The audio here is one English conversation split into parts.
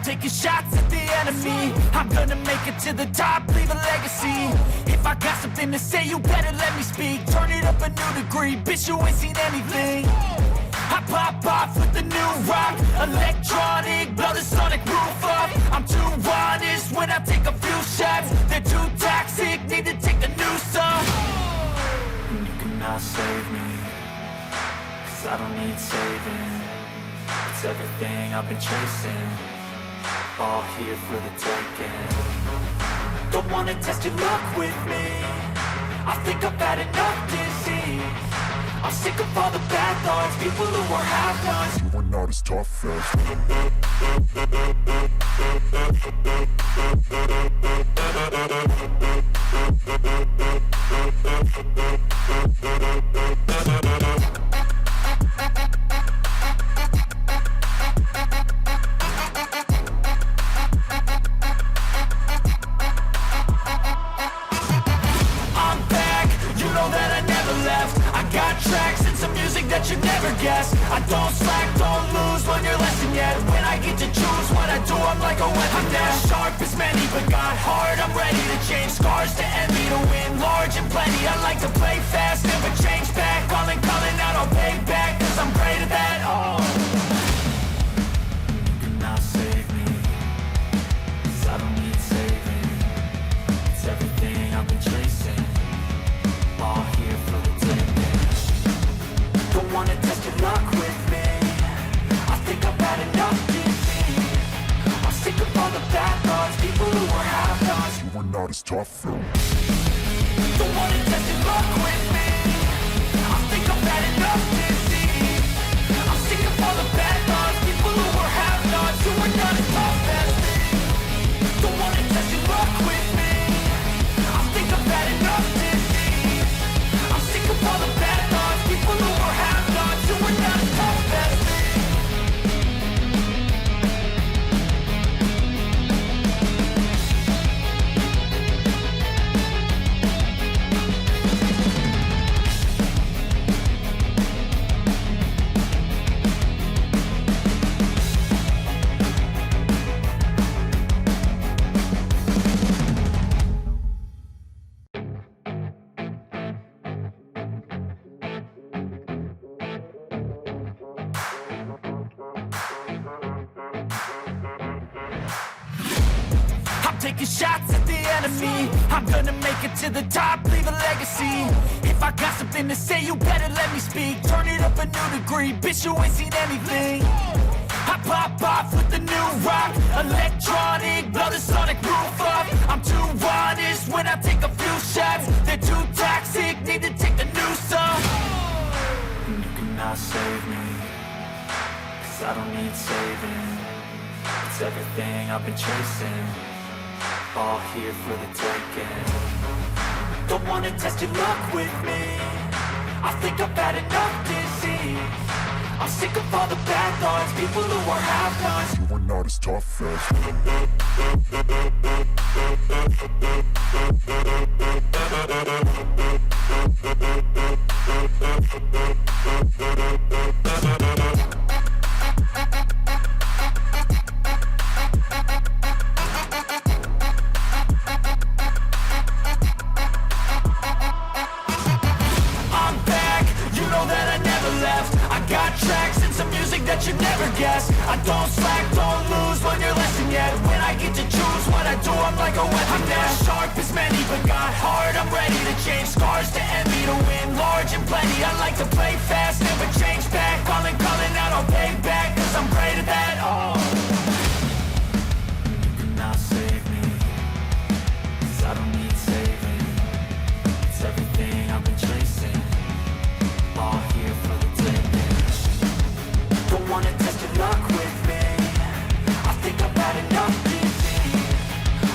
taking shots at the enemy. I'm gonna make it to the top, leave a legacy. If I got something to say, you better let me speak. Turn it up a new degree, bitch, you ain't seen anything. I pop off with the new rock, electronic, blow the sonic roof up. I'm too honest when I take a few shots. They're too toxic, need to take a new song. And you cannot save me, 'cause I don't need saving. It's everything I've been chasing, all here for the taking. Don't wanna test your luck with me, I think I've had enough disease. I'm sick of all the bad thoughts, people who are half-nots. You are not as tough as that you never guess. I don't slack, don't lose, learn your lesson yet. When I get to choose what I do, I'm like a weapon. I'm not sharp as many, but got heart. I'm ready to change scars to envy, to win large and plenty. I like to play fast, never change back. Calling out, I'll pay back, 'cause I'm great at that. Oh, you cannot save me, 'cause I don't need saving. It's everything I've been chasing, all here for the taking. Don't wanna test your luck with me, I think I've had enough disease. I'm sick of all the bad thoughts, people who are half-nots. You are not as tough though. Don't wanna test your luck with me, I think I've had enough disease. I'm sick of all the bad thoughts, people who are half-nots. You are not as tough as me. Don't wanna test your luck with me, I think I've had enough disease. I'm sick of all the bad thoughts, people who are half-nots. You are not as tough as me. Taking shots at the enemy. I'm gonna make it to the top, leave a legacy. If I got something to say, you better let me speak. Turn it up a new degree, bitch, you ain't seen anything. I pop off with the new rock, electronic, blow the sonic roof up. I'm too honest when I take a few shots. They're too toxic, need to take a new song. And you cannot save me, 'cause I don't need saving. It's everything I've been chasing, all here for the taking. Don't wanna test your luck with me, I think I've had enough disease. I'm sick of all the bad thoughts, people who are half-nots. You are not as tough as that you never guess. I don't slack, don't lose, learn your lesson yet. When I get to choose what I do, I'm like a weapon. I'm not sharp as many, but got heart. I'm ready to change scars to envy, to win large and plenty. I like to play fast, never change back. Calling out, I'll pay back, 'cause I'm great at that. Oh, you cannot save me, 'cause I don't need saving. It's everything I've been chasing, all here for the taking. Don't wanna test your luck with me, I think I've had enough disease.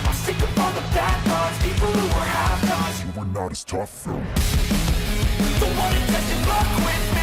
I'm sick of all the bad thoughts, people who are half-nots. You are not as tough though. Don't wanna test your luck with me,